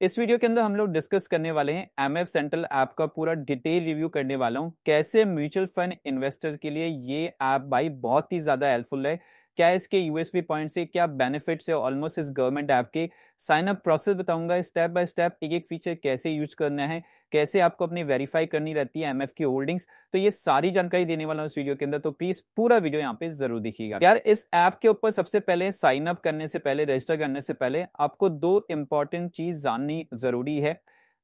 इस वीडियो के अंदर हम लोग डिस्कस करने वाले हैं एमएफ सेंट्रल ऐप का पूरा डिटेल रिव्यू करने वाला हूं। कैसे म्यूचुअल फंड इन्वेस्टर के लिए ये ऐप भाई बहुत ही ज्यादा हेल्पफुल है। क्या इसके यूएसपी पॉइंट से क्या बेनिफिट्स है ऑलमोस्ट इस गवर्नमेंट ऐप के। साइन अप प्रोसेस बताऊंगा स्टेप बाय स्टेप, एक एक फीचर कैसे यूज करना है, कैसे आपको अपनी वेरीफाई करनी रहती है एमएफ की होल्डिंग्स। तो ये सारी जानकारी देने वाला हूं इस वीडियो के अंदर, तो प्लीज पूरा वीडियो यहाँ पे जरूर देखिएगा। यार इस ऐप के ऊपर सबसे पहले साइन अप करने से पहले, रजिस्टर करने से पहले आपको दो इंपॉर्टेंट चीज जाननी जरूरी है।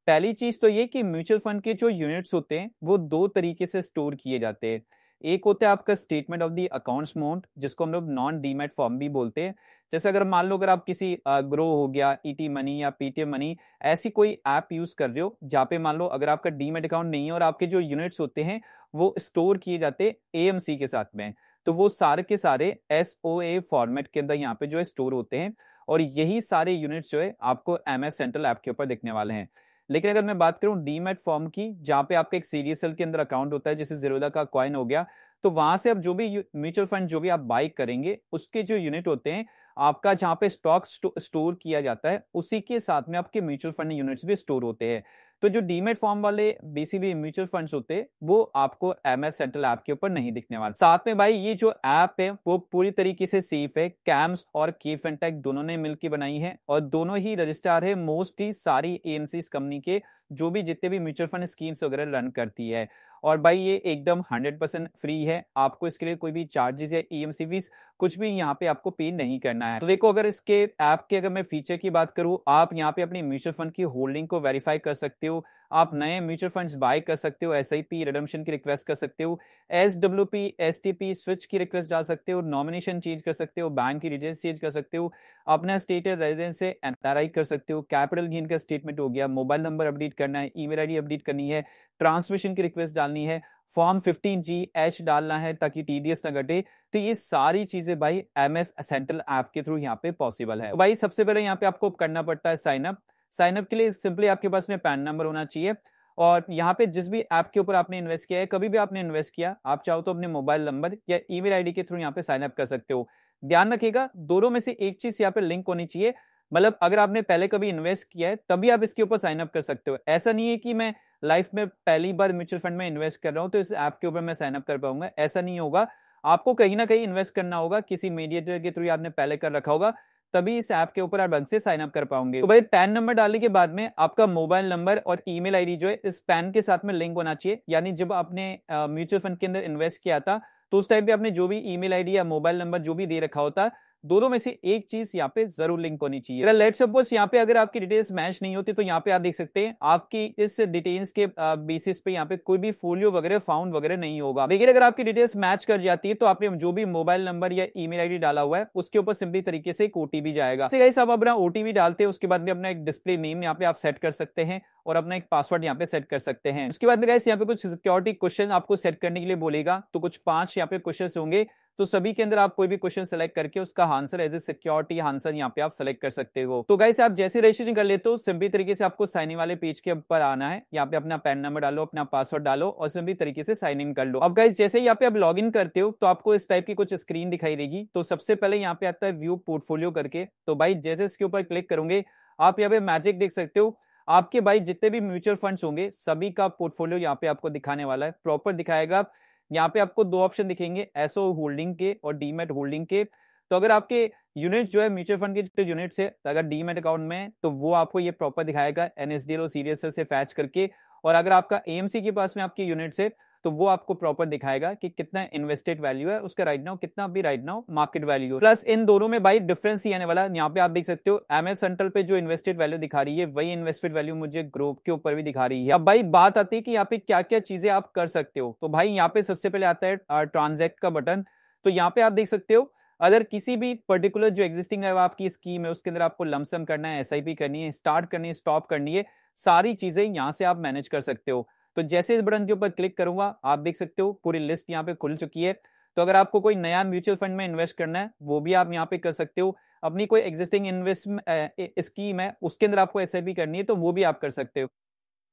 पहली चीज तो ये कि म्यूचुअल फंड के जो यूनिट्स होते हैं वो दो तरीके से स्टोर किए जाते हैं। एक होता है आपका statement of the accounts amount, जिसको हम लोग नॉन डीमैट फॉर्म भी बोलते हैं। जैसे अगर मान लो अगर आप किसी ग्रो हो गया, ईटी मनी या पेटीएम मनी, ऐसी कोई ऐप यूज कर रहे हो जहाँ पे मान लो अगर आपका डीमैट अकाउंट नहीं है और आपके जो यूनिट्स होते हैं वो स्टोर किए जाते एएमसी के साथ में, तो वो सारे के सारे एसओए फॉर्मेट के अंदर यहाँ पे जो है स्टोर होते हैं। और यही सारे यूनिट्स जो है आपको एमएफ सेंट्रल ऐप के ऊपर दिखने वाले हैं। लेकिन अगर मैं बात करूं डीमैट फॉर्म की, जहां पे आपका एक सीडीएसएल के अंदर अकाउंट होता है, जैसे जीरोधा का कॉइन हो गया, तो वहां से अब जो भी म्यूचुअल फंड जो भी आप बाई करेंगे उसके जो यूनिट होते हैं आपका, जहां पे स्टॉक स्टोर किया जाता है, उसी के साथ में आपके म्यूचुअल फंड यूनिट्स भी स्टोर होते हैं। तो जो डीमैट फॉर्म वाले बेसिकली म्यूचुअल फंड्स होते हैं वो आपको एमएफ सेंट्रल ऐप के ऊपर नहीं दिखने वाले। साथ में भाई ये जो ऐप है वो पूरी तरीके से सेफ है। कैम्स और की फिनटेक दोनों ने मिलकर बनाई है और दोनों ही रजिस्ट्रार है मोस्टली सारी एएमसी कंपनी के, जो भी जितने भी म्यूचुअल फंड स्कीम्स वगैरह रन करती है। और भाई ये एकदम 100% फ्री है, आपको इसके लिए कोई भी चार्जेस या ईएमसी फीस कुछ भी यहाँ पे आपको पे नहीं करना है। तो देखो अगर इसके ऐप के अगर मैं फीचर की बात करूँ, आप यहाँ पे अपनी म्यूचुअल फंड की होल्डिंग को वेरीफाई कर सकते हो, आप नए म्यूचुअल फंड्स बाय कर सकते हो, एसआईपी रिडम्पशन की रिक्वेस्ट कर सकते हो, एसडब्ल्यूपी एसटीपी स्विच की रिक्वेस्ट डाल सकते हो, नॉमिनेशन चेंज कर सकते हो, बैंक की डिटेल्स चेंज कर सकते हो, अपना स्टेटस रेजिडेंस से एनआरआई कर सकते हो, कैपिटल गेन का स्टेटमेंट हो गया, मोबाइल नंबर अपडेट करना है, ईमेल आईडी अपडेट करनी है, ट्रांसमिशन की रिक्वेस्ट डालनी है, फॉर्म 15G डालना है ताकि टीडीएस ना घटे। तो ये सारी चीजें भाई एमएफ सेंट्रल ऐप के थ्रू यहाँ पे पॉसिबल है। तो भाई सबसे पहले यहाँ पे आपको करना पड़ता है साइन अप। साइन अप के लिए सिंपली आपके पास में पैन नंबर होना चाहिए और यहाँ पे जिस भी ऐप के ऊपर आपने इन्वेस्ट किया है, कभी भी आपने इन्वेस्ट किया, आप चाहो तो अपने मोबाइल नंबर या ईमेल आईडी के थ्रू यहाँ पे साइन अप कर सकते हो। ध्यान रखिएगा दोनों में से एक चीज यहाँ पे लिंक होनी चाहिए। मतलब अगर आपने पहले कभी इन्वेस्ट किया है तभी आप इसके ऊपर साइन अप कर सकते हो। ऐसा नहीं है कि मैं लाइफ में पहली बार म्यूचुअल फंड में इन्वेस्ट कर रहा हूं तो इस ऐप के ऊपर मैं साइन अप कर पाऊंगा, ऐसा नहीं होगा। आपको कहीं ना कहीं इन्वेस्ट करना होगा, किसी मीडिएटर के थ्रू आपने पहले कर रखा होगा, तभी इस ऐप के ऊपर आप ढंग से साइन अप कर पाओगे। तो भाई पैन नंबर डालने के बाद में आपका मोबाइल नंबर और ईमेल आईडी जो है इस पैन के साथ में लिंक होना चाहिए। यानी जब आपने म्यूचुअल फंड के अंदर इन्वेस्ट किया था तो उस टाइम पे आपने जो भी ईमेल आईडी या मोबाइल नंबर जो भी दे रखा होता, दोनों में से एक चीज यहाँ पे जरूर लिंक होनी चाहिए। लेट सपोज यहाँ पे अगर आपकी डिटेल्स मैच नहीं होती तो यहाँ पे आप देख सकते हैं आपकी इस डिटेल्स के बेसिस पे यहाँ पे कोई भी फोलियो वगैरह फाउंड वगैरह नहीं होगा। लेकिन अगर आपकी डिटेल्स मैच कर जाती है तो आपने जो भी मोबाइल नंबर या ईमेल आईडी डाला हुआ है उसके ऊपर सिंपली तरीके से एक ओटीपी जाएगा। आप अपना ओटीपी डालते हैं, उसके बाद में अपना एक डिस्प्ले नेम यहाँ पे आप सेट कर सकते हैं और अपना एक पासवर्ड यहाँ पे सेट कर सकते हैं। उसके बाद में गाइस यहाँ पे कुछ सिक्योरिटी क्वेश्चन आपको सेट करने के लिए बोलेगा, तो कुछ 5 यहाँ पे क्वेश्चन होंगे, तो सभी के अंदर आप कोई भी क्वेश्चन सेलेक्ट करके उसका answer as a security answer यहाँ पे आप सेलेक्ट कर सकते हो। तो गाइस आप जैसे रजिस्ट्रेशन कर लेते हो सिंपली तरीके से आपको साइन इन वाले पेज के ऊपर आना है, यहाँ पे अपना पैन नंबर डालो, अपना पासवर्ड डालो और सिंपली तरीके से साइन इन कर लो। अब गाइस जैसे यहाँ पे आप लॉग इन करते हो तो आपको इस टाइप की कुछ स्क्रीन दिखाई देगी। तो सबसे पहले यहाँ पे आता है व्यू पोर्टफोलियो करके, तो भाई जैसे इसके ऊपर क्लिक करोगे आप यहाँ पे मैजिक देख सकते हो। आपके भाई जितने भी म्यूचुअल फंड्स होंगे सभी का पोर्टफोलियो यहाँ पे आपको दिखाने वाला है, प्रॉपर दिखाएगा। यहाँ पे आपको दो ऑप्शन दिखेंगे, एसओ होल्डिंग के और डीमैट होल्डिंग के। तो अगर आपके यूनिट जो है म्यूचुअल फंड के जो यूनिट्स है, तो अगर डीमैट अकाउंट में तो वो आपको ये प्रॉपर दिखाएगा एनएसडीएल और सीडीएसएल से फैच करके। और अगर आपका एएमसी के पास में आपके यूनिट्स है तो वो आपको प्रॉपर दिखाएगा कि कितना इन्वेस्टेड वैल्यू है उसका राइट नाउ, कितना भी right now market value. Plus इन दोनों में भाई डिफरेंस ही आने वाला है। यहाँ पे आप देख सकते हो एमएफ सेंट्रल पे जो इन्वेस्टेड वैल्यू दिखा रही है वही इन्वेस्टेड वैल्यू मुझे ग्रुप के ऊपर भी दिखा रही है। अब भाई बात आती है कि यहाँ पे क्या क्या चीजें आप कर सकते हो। तो भाई यहाँ पे सबसे पहले आता है ट्रांजैक्ट का बटन। तो यहाँ पे आप देख सकते हो अगर किसी भी पर्टिकुलर जो एग्जिस्टिंग है आपकी स्कीम है उसके अंदर आपको लमसम करना है, एसआईपी करनी है, स्टार्ट करनी है, स्टॉप करनी है, सारी चीजें यहाँ से आप मैनेज कर सकते हो। तो जैसे इस बटन के ऊपर क्लिक करूंगा आप देख सकते हो पूरी लिस्ट यहाँ पे खुल चुकी है। तो अगर आपको कोई नया म्यूचुअल फंड में इन्वेस्ट करना है वो भी आप यहाँ पे कर सकते हो। अपनी कोई एग्जिस्टिंग इन्वेस्टमेंट स्कीम है उसके अंदर आपको एसआईपी करनी है तो वो भी आप कर सकते हो।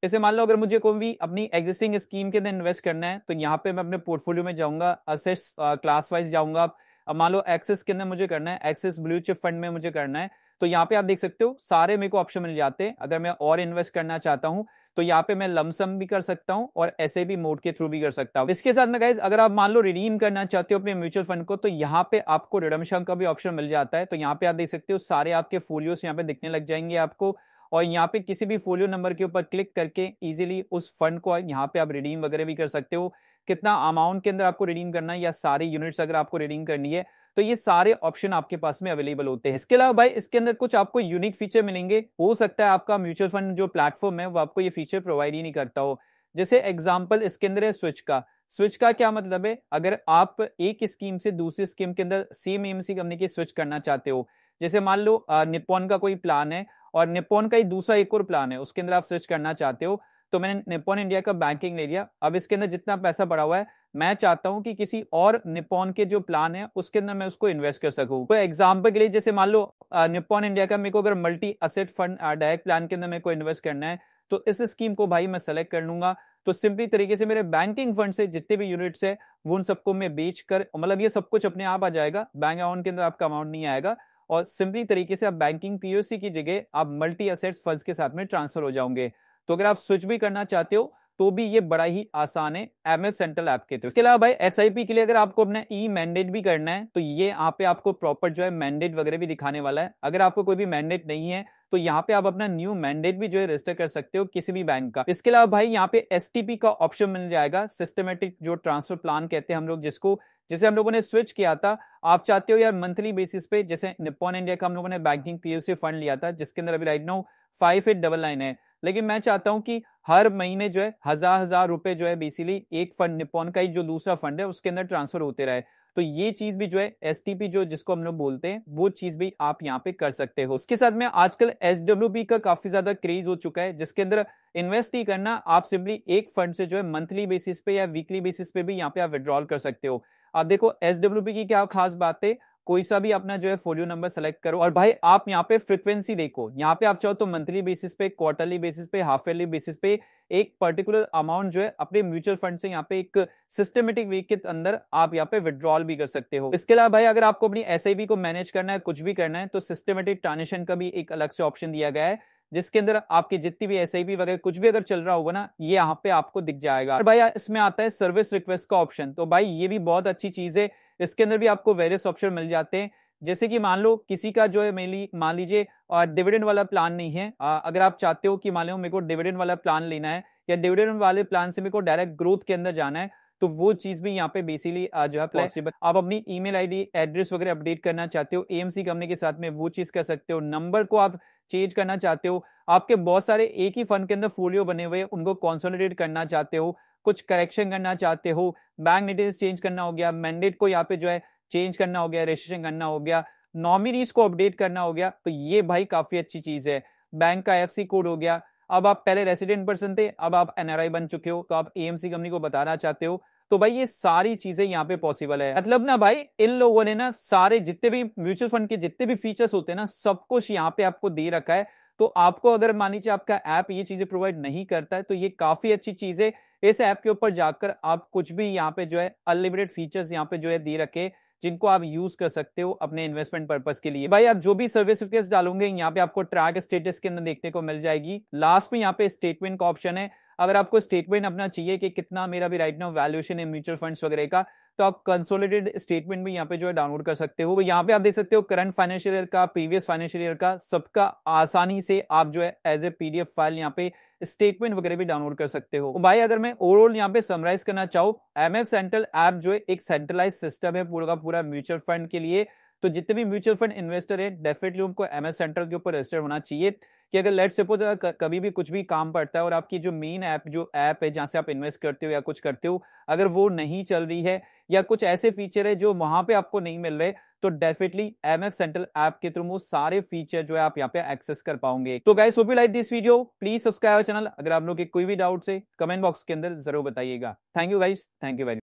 जैसे मान लो अगर मुझे कोई भी अपनी एग्जिस्टिंग स्कीम के अंदर इन्वेस्ट करना है तो यहाँ पे मैं अपने पोर्टफोलियो में जाऊंगा, असेट्स क्लास वाइज जाऊंगा। अब मान लो एक्सेस के अंदर मुझे करना है, एक्सेस ब्लू चिप फंड में मुझे करना है, तो यहाँ पे आप देख सकते हो सारे मेरे को ऑप्शन मिल जाते हैं। अगर मैं और इन्वेस्ट करना चाहता हूँ तो यहाँ पे मैं लमसम भी कर सकता हूँ और SIP मोड के थ्रू भी कर सकता हूँ। इसके साथ में गाइज अगर आप मान लो रिडीम करना चाहते हो अपने म्यूचुअल फंड को, तो यहाँ पे आपको रिडम्पशन का भी ऑप्शन मिल जाता है। तो यहाँ पे आप देख सकते हो सारे आपके फोलियोस यहाँ पे दिखने लग जाएंगे आपको, और यहाँ पे किसी भी फोलियो नंबर के ऊपर क्लिक करके इजीली उस फंड को यहाँ पे आप रिडीम वगैरह भी कर सकते हो। कितना अमाउंट के अंदर आपको रिडीम करना है या सारी यूनिट्स अगर आपको रिडीम करनी है, तो ये सारे ऑप्शन आपके पास में अवेलेबल होते हैं। इसके अलावा भाई इसके अंदर कुछ आपको यूनिक फीचर मिलेंगे। हो सकता है आपका म्यूचुअल फंड जो प्लेटफॉर्म है वो आपको ये फीचर प्रोवाइड ही नहीं करता हो। जैसे एग्जांपल इसके अंदर है स्विच का। स्विच का क्या मतलब है, अगर आप एक स्कीम से दूसरी स्कीम के अंदर सेम AMC कंपनी की स्विच करना चाहते हो, जैसे मान लो निप्पॉन का कोई प्लान है और निप्पॉन का ही दूसरा एक और प्लान है, उसके अंदर आप स्विच करना चाहते हो, तो मैंने निप्पॉन इंडिया का बैंकिंग ले लिया। अब इसके अंदर जितना पैसा पड़ा हुआ है मैं चाहता हूं कि किसी और निप्पॉन के जो प्लान है उसके अंदर मैं उसको इन्वेस्ट कर सकूं। तो एग्जांपल के लिए जैसे मान लो निप्पॉन इंडिया का मेरे को अगर multi asset fund direct plan के अंदर मेरे को इन्वेस्ट करना है, तो इस स्कीम को भाई मैं सेलेक्ट कर लूंगा। तो सिंपली तरीके से मेरे बैंकिंग फंड से जितने भी यूनिट्स है वो उन सबको मैं बेच कर, मतलब ये सब कुछ अपने आप आ जाएगा, बैंक अकाउंट के अंदर आपका अमाउंट नहीं आएगा, और सिंपली तरीके से आप बैंकिंग POC की जगह आप मल्टी असेट्स फंड्स के साथ में ट्रांसफर हो जाओगे। तो अगर आप स्विच भी करना चाहते हो तो भी ये बड़ा ही आसान है MF सेंट्रल ऐप के थ्रू। इसके अलावा भाई SIP के लिए अगर आपको अपना मैंडेट भी करना है तो ये यहाँ पे आपको प्रॉपर जो है मैंडेट वगैरह भी दिखाने वाला है। अगर आपको कोई भी मैंडेट नहीं है तो यहाँ पे आप अपना न्यू मैंडेट भी जो है रजिस्टर कर सकते हो किसी भी बैंक का। इसके अलावा भाई यहाँ पे STP का ऑप्शन मिल जाएगा, सिस्टमेटिक जो ट्रांसफर प्लान कहते हैं हम लोग जिसको, जैसे हम लोगों ने स्विच किया था, आप चाहते हो यार मंथली बेसिस पे, जैसे निप्पॉन इंडिया का हम लोगों ने बैंकिंग POC फंड लिया था जिसके अंदर अभी राइट नाउ 5899 है, लेकिन मैं चाहता हूं कि हर महीने जो है हजार रुपए जो है बेसिकली एक फंड निप्पॉन का ही जो दूसरा फंड है उसके अंदर ट्रांसफर होते रहे। तो ये चीज भी जो है STP जो जिसको हम लोग बोलते हैं वो चीज भी आप यहाँ पे कर सकते हो। उसके साथ में आजकल SWP का काफी ज्यादा क्रेज हो चुका है जिसके अंदर इन्वेस्ट ही करना, आप सिंपली एक फंड से जो है मंथली बेसिस पे या वीकली बेसिस पे भी यहाँ पे आप विड्रॉल कर सकते हो। आप देखो SWP की क्या खास बात है, कोई सा भी अपना जो है फोलियो नंबर सेलेक्ट करो और भाई आप यहाँ पे फ्रीक्वेंसी देखो, यहाँ पे आप चाहो तो मंथली बेसिस पे, क्वार्टरली बेसिस पे, हाफ ईयरली बेसिस पे एक पर्टिकुलर अमाउंट जो है अपने म्यूचुअल फंड से यहाँ पे एक सिस्टमेटिक वे के अंदर आप यहाँ पे विड्रॉल भी कर सकते हो। इसके अलावा भाई अगर आपको अपनी SIP को मैनेज करना है, कुछ भी करना है, तो सिस्टमेटिक ट्रांजेक्शन का भी एक अलग से ऑप्शन दिया गया है जिसके अंदर आपकी जितनी भी SIP वगैरह कुछ भी अगर चल रहा होगा ना, ये यहाँ पे आपको दिख जाएगा। और भाई इसमें आता है सर्विस रिक्वेस्ट का ऑप्शन, तो भाई ये भी बहुत अच्छी चीज है। इसके अंदर भी आपको वेरियस ऑप्शन मिल जाते हैं, जैसे कि मान लो किसी का जो है मान लीजिए डिविडेंड वाला प्लान नहीं है, अगर आप चाहते हो कि मान लो मेरे को डिविडेंड वाला प्लान लेना है या डिविडेंड वाले प्लान से मेरे को डायरेक्ट ग्रोथ के अंदर जाना है, तो वो चीज भी यहाँ पे बेसिकली जो है पॉसिबल। आप अपनी ईमेल आईडी एड्रेस वगैरह अपडेट करना चाहते हो AMC कंपनी के साथ में, वो चीज कर सकते हो। नंबर को आप चेंज करना चाहते हो, आपके बहुत सारे एक ही फंड के अंदर फोलियो बने हुए हैं उनको कंसोलिडेट करना चाहते हो, कुछ करेक्शन करना चाहते हो, बैंक डिटेल्स चेंज करना हो गया, मैंडेट को यहाँ पे जो है चेंज करना हो गया, रजिस्ट्रेशन करना हो गया, नॉमिनीज को अपडेट करना हो गया, तो ये भाई काफी अच्छी चीज है। बैंक का FC कोड हो गया, अब आप पहले रेसिडेंट पर्सन थे, अब आप NRI बन चुके हो, तो आप AMC कंपनी को बताना चाहते हो, तो भाई ये सारी चीजें यहाँ पे पॉसिबल है। मतलब ना भाई इन लोगों ने ना सारे जितने भी म्यूचुअल फंड के जितने भी फीचर्स होते हैं ना, सब कुछ यहाँ पे आपको दे रखा है। तो आपको अगर मान लीजिए आपका ऐप ये चीजें प्रोवाइड नहीं करता है तो ये काफी अच्छी चीज है। इस ऐप के ऊपर जाकर आप कुछ भी यहाँ पे जो है अनलिमिटेड फीचर्स यहाँ पे जो है दे रखे, जिनको आप यूज कर सकते हो अपने इन्वेस्टमेंट पर्पस के लिए। भाई आप जो भी सर्टिफिकेट्स डालोगे यहाँ पे आपको ट्रैक स्टेटस के अंदर देखने को मिल जाएगी। लास्ट में यहाँ पे स्टेटमेंट का ऑप्शन है, अगर आपको स्टेटमेंट अपना चाहिए कि कितना मेरा भी राइट नाउ वैल्यूएशन है म्यूचुअल फंड्स वगैरह का, तो आप कंसोलिडेटेड स्टेटमेंट भी यहाँ पे जो है डाउनलोड कर सकते हो। यहाँ पे आप देख सकते हो करंट फाइनेंशियल ईयर का, प्रीवियस फाइनेंशियल ईयर का, सबका आसानी से आप जो है एज ए PDF फाइल यहाँ पे स्टेटमेंट वगैरह भी डाउनलोड कर सकते हो। भाई अगर मैं ओवरऑल यहाँ पे समराइज करना चाहूँ, MF सेंट्रल ऐप जो है एक सेंट्रलाइज सिस्टम है पूरा का पूरा म्यूचुअल फंड के लिए। तो जितने भी म्यूचुअल फंड इन्वेस्टर है डेफिनेटली उनको MF सेंट्रल के ऊपर रजिस्टर होना चाहिए कि अगर लेट सपोज कभी भी कुछ भी काम पड़ता है और आपकी जो मेन ऐप है जहां से आप इन्वेस्ट करते हो या कुछ करते हो, अगर वो नहीं चल रही है या कुछ ऐसे फीचर है जो वहां पे आपको नहीं मिल रहे, तो डेफिनेटली MF सेंट्रल ऐप के थ्रू वो सारे फीचर जो है आप यहाँ पे एक्सेस कर पाओगे। तो guys hope you like this video, please subscribe channel. अगर आप लोग के कोई भी डाउट है कमेंट बॉक्स के अंदर जरूर बताइएगा। Thank you guys, thank you very much.